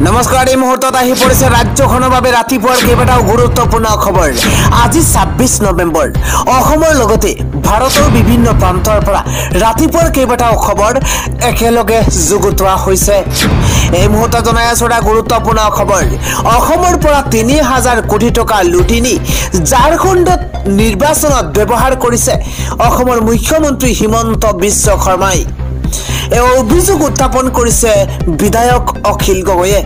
নমস্কাৰ এই মুহূৰ্তত আহি পৰিছে ৰাজ্যখনৰ বাবে ৰাতিপুৱাৰ কেইবাটাও গুৰুত্বপূৰ্ণ খবৰ। আজি ২৬ নৱেম্বৰ। অসমৰ লগতে ভাৰতৰ বিভিন্ন প্ৰান্তৰ পৰা ৰাতিপুৱাৰ কেইবাটাও খবৰ একেলগে যুগুতোৱা হৈছে। এই মুহূৰ্তত জনাই আছো এটা গুৰুত্বপূৰ্ণ খবৰ। অসমৰ পৰা ৩০০০ কোটি টকা লুটি নি ঝাৰখণ্ডত নিৰ্বাচনত ব্যৱহাৰ কৰিছে অসমৰ মুখ্যমন্ত্ৰী হিমন্ত বিশ্ব শৰ্মাই। এই অভিযোগ উত্থাপন কৰিছে বিধায়ক অখিল গগৈয়ে।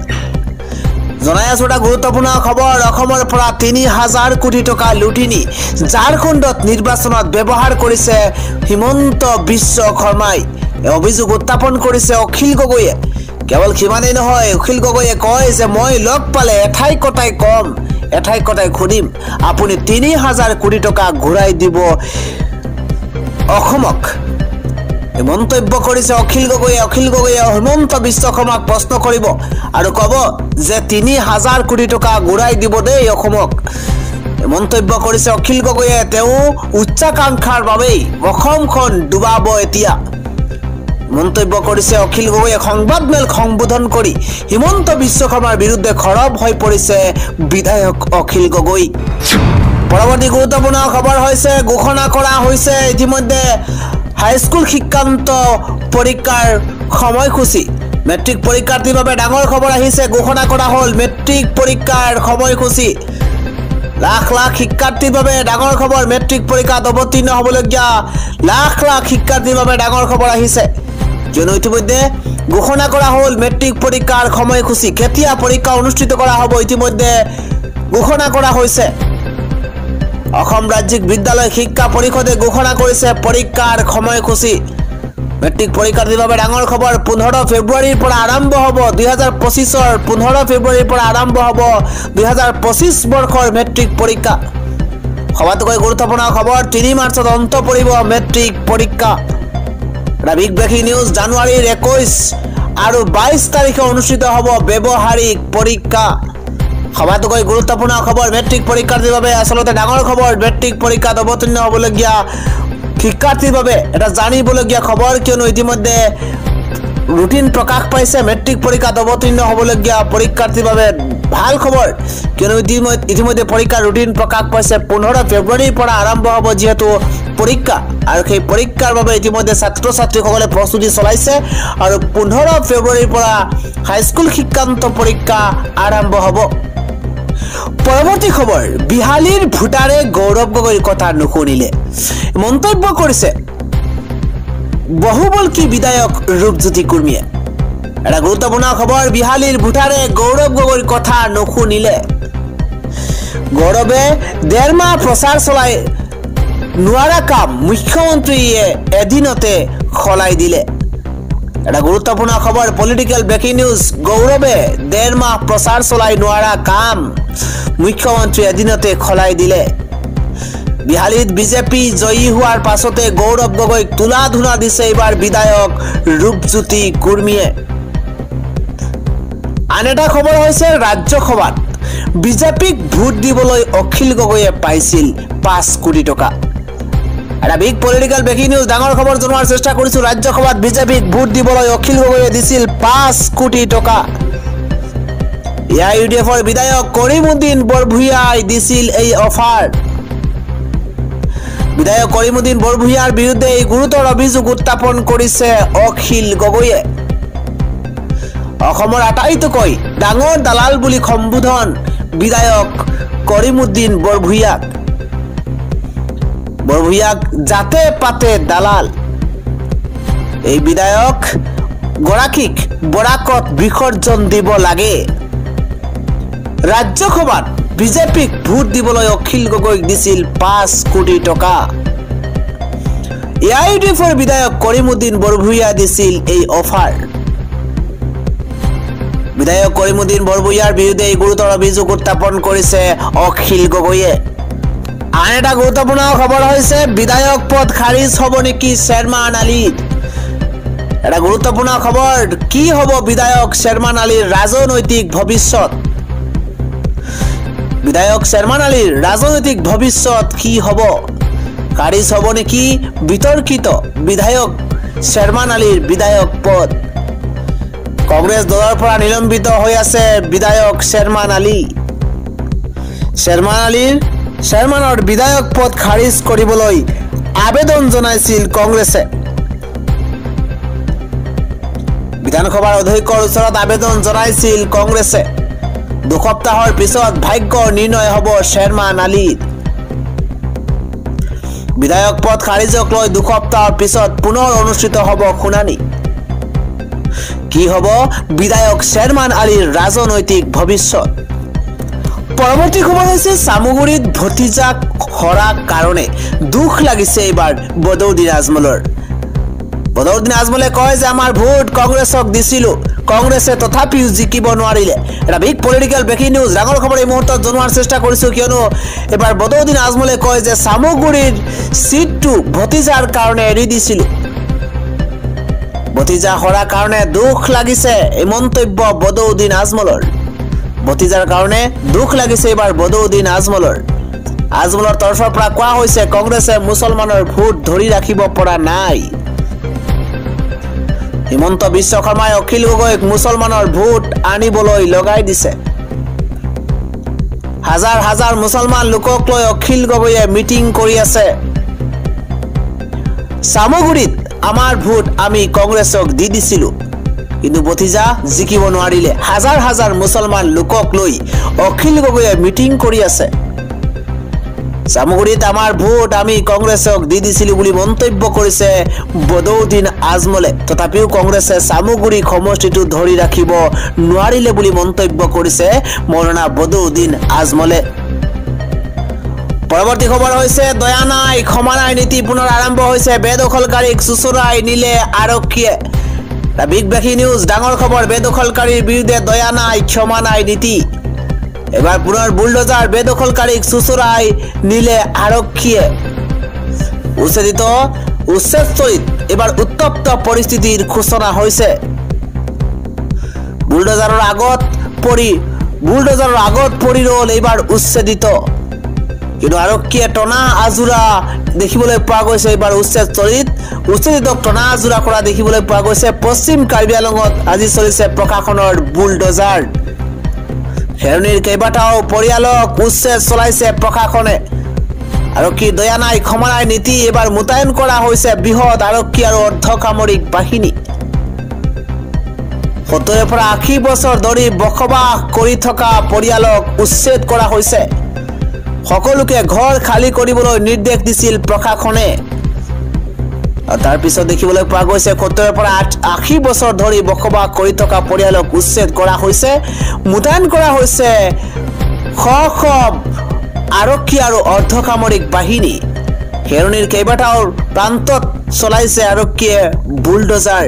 জনাই আছো এটা গুৰুত্বপূৰ্ণ খবৰ। অসমৰ পৰা ৩০০০ কোটি টকা লুটি নি ঝাৰখণ্ডত নিৰ্বাচনত ব্যৱহাৰ কৰিছে হিমন্ত বিশ্ব শৰ্মাই। এই অভিযোগ উত্থাপন কৰিছে অখিল গগৈয়ে। কেৱল সিমানেই নহয়, অখিল গগৈয়ে কয় যে মই লগ পালে এঠাই কটাই কম, এঠাই কটাই খুদিম, আপুনি ৩০০০ কোটি টকা ঘূৰাই দিব অসমক। মন্তব্য কৰিছে অখিল গগৈয়ে। অখিল গগৈয়ে হিমন্ত বিশ্ব শৰ্মাক প্ৰশ্ন কৰিব আৰু ক'ব যে ৩০০০ কোটি টকা ঘূৰাই দিব দেই অসমক। মন্তব্য কৰিছে অখিল গগৈয়ে। তেওঁ উচ্চাকাংক্ষাৰ বাবেই অসমখন ডুবাব এতিয়া। মন্তব্য কৰিছে অখিল গগৈয়ে। সংবাদমেল সম্বোধন কৰি হিমন্ত বিশ্ব শৰ্মাৰ বিৰুদ্ধে খৰব হৈ পৰিছে বিধায়ক অখিল গগৈ। পৰৱৰ্তী গুৰুত্বপূৰ্ণ খবৰ হৈছে ঘোষণা কৰা হৈছে ইতিমধ্যে হাইস্কুল শিক্ষান্ত পৰীক্ষাৰ সময়সূচী। মেট্ৰিক পৰীক্ষাৰ্থীৰ বাবে ডাঙৰ খবৰ আহিছে। ঘোষণা কৰা হ'ল মেট্ৰিক পৰীক্ষাৰ সময়সূচী। লাখ লাখ শিক্ষাৰ্থীৰ বাবে ডাঙৰ খবৰ। মেট্ৰিক পৰীক্ষাত অৱতীৰ্ণ হ'বলগীয়া লাখ লাখ শিক্ষাৰ্থীৰ বাবে ডাঙৰ খবৰ আহিছে। কিয়নো ইতিমধ্যে ঘোষণা কৰা হ'ল মেট্ৰিক পৰীক্ষাৰ সময়সূচী। কেতিয়া পৰীক্ষা অনুষ্ঠিত কৰা হ'ব ইতিমধ্যে ঘোষণা কৰা হৈছে। অসম ৰাজ্যিক বিদ্যালয় শিক্ষা পৰিষদে ঘোষণা কৰিছে পৰীক্ষাৰ সময়সূচী। মেট্ৰিক পৰীক্ষাৰ্থীৰ বাবে ডাঙৰ খবৰ। ১৫ ফেব্ৰুৱাৰীৰ পৰা আৰম্ভ হ'ব ২০২৫-ৰ ১৫ ফেব্ৰুৱাৰীৰ পৰা আৰম্ভ হ'ব ২০২৫ বৰ্ষৰ মেট্ৰিক পৰীক্ষা। সবাতোকৈ গুৰুত্বপূৰ্ণ খবৰ, ৩ মাৰ্চত অন্ত পৰিব মেট্ৰিক পৰীক্ষা। Big breaking news. জানুৱাৰীৰ ২১ আৰু ২২ তাৰিখে অনুষ্ঠিত হ'ব ব্যৱহাৰিক পৰীক্ষা। সবাতোকৈ গুৰুত্বপূৰ্ণ খবৰ মেট্ৰিক পৰীক্ষাৰ্থীৰ বাবে আচলতে ডাঙৰ খবৰ। মেট্ৰিক পৰীক্ষাত অৱতীৰ্ণ হ'বলগীয়া শিক্ষাৰ্থীৰ বাবে এটা জানিবলগীয়া খবৰ, কিয়নো ইতিমধ্যে ৰুটিন প্ৰকাশ পাইছে। মেট্ৰিক পৰীক্ষাত অৱতীৰ্ণ হ'বলগীয়া পৰীক্ষাৰ্থীৰ বাবে ভাল খবৰ, কিয়নো ইতিমধ্যে পৰীক্ষাৰ ৰুটিন প্ৰকাশ পাইছে। ১৫ ফেব্ৰুৱাৰীৰ পৰা আৰম্ভ হ'ব যিহেতু পৰীক্ষা, আৰু সেই পৰীক্ষাৰ বাবে ইতিমধ্যে ছাত্ৰ ছাত্ৰীসকলে প্ৰস্তুতি চলাইছে আৰু ১৫ ফেব্ৰুৱাৰীৰ পৰা হাইস্কুল শিক্ষান্ত পৰীক্ষা আৰম্ভ হ'ব। পৰৱৰ্তী খবৰ, বিহালীৰ ভোটাৰে গৌৰৱ গগৈৰ কথা নুশুনিলে। মন্তব্য কৰিছে বহুবল্কী বিধায়ক ৰূপজ্যোতি কুৰ্মীয়ে। এটা গুৰুত্বপূৰ্ণ খবৰ, বিহালীৰ ভোটাৰে গৌৰৱ গগৈৰ কথা নুশুনিলে। গৌৰৱে ১.৫ মাহ প্ৰচাৰ চলাই নোৱাৰা কাম মুখ্যমন্ত্ৰীয়ে এদিনতে সলাই দিলে। এটা গুৰুত্বপূৰ্ণ খবৰ, পলিটিকেল ব্ৰেকিং নিউজ। গৌৰৱে ১.৫ মাহ প্ৰচাৰ চলাই নোৱাৰা কাম মুখ্যমন্ত্ৰী এদিনতে সলাই দিলে। বিহালীত বিজেপি জয়ী হোৱাৰ পাছতে গৌৰৱ গগৈক তোলা ধুনা দিছে এইবাৰ বিধায়ক ৰূপজ্যোতি কুৰ্মীয়ে। আন এটা খবৰ হৈছে ৰাজ্যসভাত বিজেপিক ভোট দিবলৈ অখিল গগৈয়ে পাইছিল ৫ কোটি টকা। এটা বিগ পলিটিকেল ব্ৰেকিং নিউজ। ডাঙৰ খবৰ জনোৱাৰ চেষ্টা কৰিছো। ৰাজ্যসভাত বিজেপিক ভোট দিবলৈ অখিল গগৈয়ে দিছিল ৫ কোটি টকা। AIUDFৰ বিধায়ক কৰিমুদ্দিন বৰভূঞাই দিছিল এই অফাৰ। বিধায়ক কৰিমুদ্দিন বৰভূঞাৰ বিৰুদ্ধে এই গুৰুতৰ অভিযোগ উত্থাপন কৰিছে অখিল গগৈয়ে। অসমৰ আটাইতকৈ ডাঙৰ দালাল বুলি সম্বোধন বিধায়ক কৰিমুদ্দিন বৰভূঞাক। বৰভূঞাক জাতে পাতে দালাল। এই বিধায়ক গৰাকীক বৰাকত বিসৰ্জন দিব লাগে। ৰাজ্যসভাত বিজেপিক ভোট দিবলৈ অখিল গগৈক দিছিল ৫ কোটি টকা। AIUDFৰ বিধায়ক কৰিমুদ্দিন বৰভূঞা দিছিল এই অফাৰ। বিধায়ক কৰিমুদ্দিন বৰভূঞাৰ বিৰুদ্ধে এই গুৰুতৰ অভিযোগ উত্থাপন কৰিছে অখিল গগৈয়ে। আন এটা গুৰুত্বপূৰ্ণ খবৰ হৈছে বিধায়ক পদ খাৰিজ হ'ব নেকি শ্বেৰমান আলীৰ। এটা গুৰুত্বপূৰ্ণ খবৰ, কি হ'ব বিধায়ক শ্বেৰমান আলীৰ ৰাজনৈতিক ভৱিষ্যত। বিধায়ক শ্বেৰমান আলীৰ ৰাজনৈতিক ভৱিষ্যত কি হ'ব? খাৰিজ হ'ব নেকি বিতৰ্কিত বিধায়ক শ্বেৰমান আলীৰ বিধায়ক পদ। কংগ্ৰেছ দলৰ পৰা নিলম্বিত হৈ আছে বিধায়ক শ্বেৰমান আলী। শ্বেৰমানৰ বিধায়ক পদ খাৰিজ কৰিবলৈ আবেদন জনাইছিল কংগ্ৰেছে। বিধানসভাৰ অধ্যক্ষৰ ওচৰত আবেদন জনাইছিল কংগ্ৰেছে। 2 সপ্তাহৰ পিছত ভাগ্যৰ নিৰ্ণয় হ'ব শ্বেৰমান আলীৰ। বিধায়ক পদ খাৰিজক লৈ 2 সপ্তাহৰ পিছত পুনৰ অনুষ্ঠিত হ'ব শুনানি। কি হ'ব বিধায়ক শ্বেৰমান আলীৰ ৰাজনৈতিক ভৱিষ্যত? পৰৱৰ্তী খবৰ হৈছে চামুগুৰিত ভতিজাক হৰাৰ কাৰণে দুখ লাগিছে এইবাৰ বদৰুদ্দিন আজমলৰ। বদৰুদ্দিন আজমলে কয় যে আমাৰ ভোট কংগ্ৰেছক দিছিলো, কংগ্ৰেছে তথাপিও জিকিব নোৱাৰিলে। এটা বিগ পলিটিকেল ব্ৰেকিং নিউজ, ডাঙৰ খবৰ এই মুহূৰ্তত জনোৱাৰ চেষ্টা কৰিছো, কিয়নো এবাৰ বদৰুদ্দিন আজমলে কয় যে চামুগুৰিৰ সিটটো ভতিজাৰ কাৰণে এৰি দিছিলো। ভতিজা হৰাৰ কাৰণে দুখ লাগিছে এই মন্তব্য বদৰুদ্দিন আজমলৰ। ভতিজাৰ কাৰণে দুখ লাগিছে এইবাৰ বদৰুদ্দিন আজমলৰ। আজমলৰ তৰফৰ পৰা কোৱা হৈছে কংগ্ৰেছে মুছলমানৰ ভোট ধৰি ৰাখিব পৰা নাই। হিমন্ত বিশ্ব শৰ্মাই অখিল গগৈক মুছলমানৰ ভোট আনিবলৈ লগাই দিছে। হাজাৰ হাজাৰ মুছলমান লোকক লৈ অখিল গগৈয়ে মিটিং কৰি আছে। চামুগুৰিত আমাৰ ভোট আমি কংগ্ৰেছক দি দিছিলো, কিন্তু ভতিজা জিকিব নোৱাৰিলে। হাজাৰ হাজাৰ মুছলমান লোকক লৈ অখিল গগৈয়ে মিটিং কৰি আছে। চামুগুৰিত আমাৰ ভোট আমি কংগ্ৰেছক দি দিছিলো বুলি মন্তব্য কৰিছে বদৰুদ্দিন আজমলে। তথাপিও কংগ্ৰেছে চামুগুৰি সমষ্টিটো ধৰি ৰাখিব নোৱাৰিলে বুলি মন্তব্য কৰিছে মৌলানা বদৰুদ্দিন আজমলে। পৰৱৰ্তী খবৰ হৈছে দয়া নাই ক্ষমা নাই নীতি পুনৰ আৰম্ভ হৈছে। বেদখলকাৰীক চুচুৰাই নিলে আৰক্ষীয়ে। বিগ ব্ৰেকিং নিউজ, ডাঙৰ খবৰ, বেদখলকাৰীৰ বিৰুদ্ধে দয়া নাই ক্ষমা নাই নীতি। এবাৰ পুনৰ বুলডোজাৰ, বেদখলকাৰীক চুচুৰাই নিলে আৰক্ষীয়ে। উচ্ছেদস্থলীত এবাৰ উত্তপ্ত পৰিস্থিতিৰ সূচনা হৈছে। বুলডোজাৰৰ আগত পৰি ৰল এইবাৰ উচ্ছেদিত, কিন্তু আৰক্ষীয়ে টনা আজোৰা দেখিবলৈ পোৱা গৈছে। এইবাৰ উচ্ছেদিতক টনা আজোৰা কৰা দেখিবলৈ পোৱা গৈছে। পশ্চিম কাৰ্বি আংলঙত আজি চলিছে প্ৰশাসনৰ বুলডোজাৰ। হেৰণীৰ কেইবাটাও পৰিয়ালক উচ্ছেদ চলাইছে প্ৰশাসনে। আৰক্ষীৰ দয়া নাই ক্ষমা নাই নীতি এবাৰ মোতায়েন কৰা হৈছে বৃহৎ আৰক্ষী আৰু অৰ্ধসামৰিক বাহিনী। 70 পৰা 80 বছৰ ধৰি বসবাস কৰি থকা পৰিয়ালক উচ্ছেদ কৰা হৈছে। সকলোকে ঘৰ খালী কৰিবলৈ নিৰ্দেশ দিছিল প্ৰশাসনে। তাৰ পিছত দেখিবলৈ পোৱা গৈছে 70 পৰা 80 বছৰ ধৰি বসবাস কৰি থকা পৰিয়ালক উচ্ছেদ কৰা হৈছে। মোতায়েন কৰা হৈছে শ আৰক্ষী আৰু অৰ্ধসামৰিক বাহিনী। হেৰণীৰ কেইবাটাও প্ৰান্তত চলাইছে আৰক্ষীয়ে বুলডোজাৰ।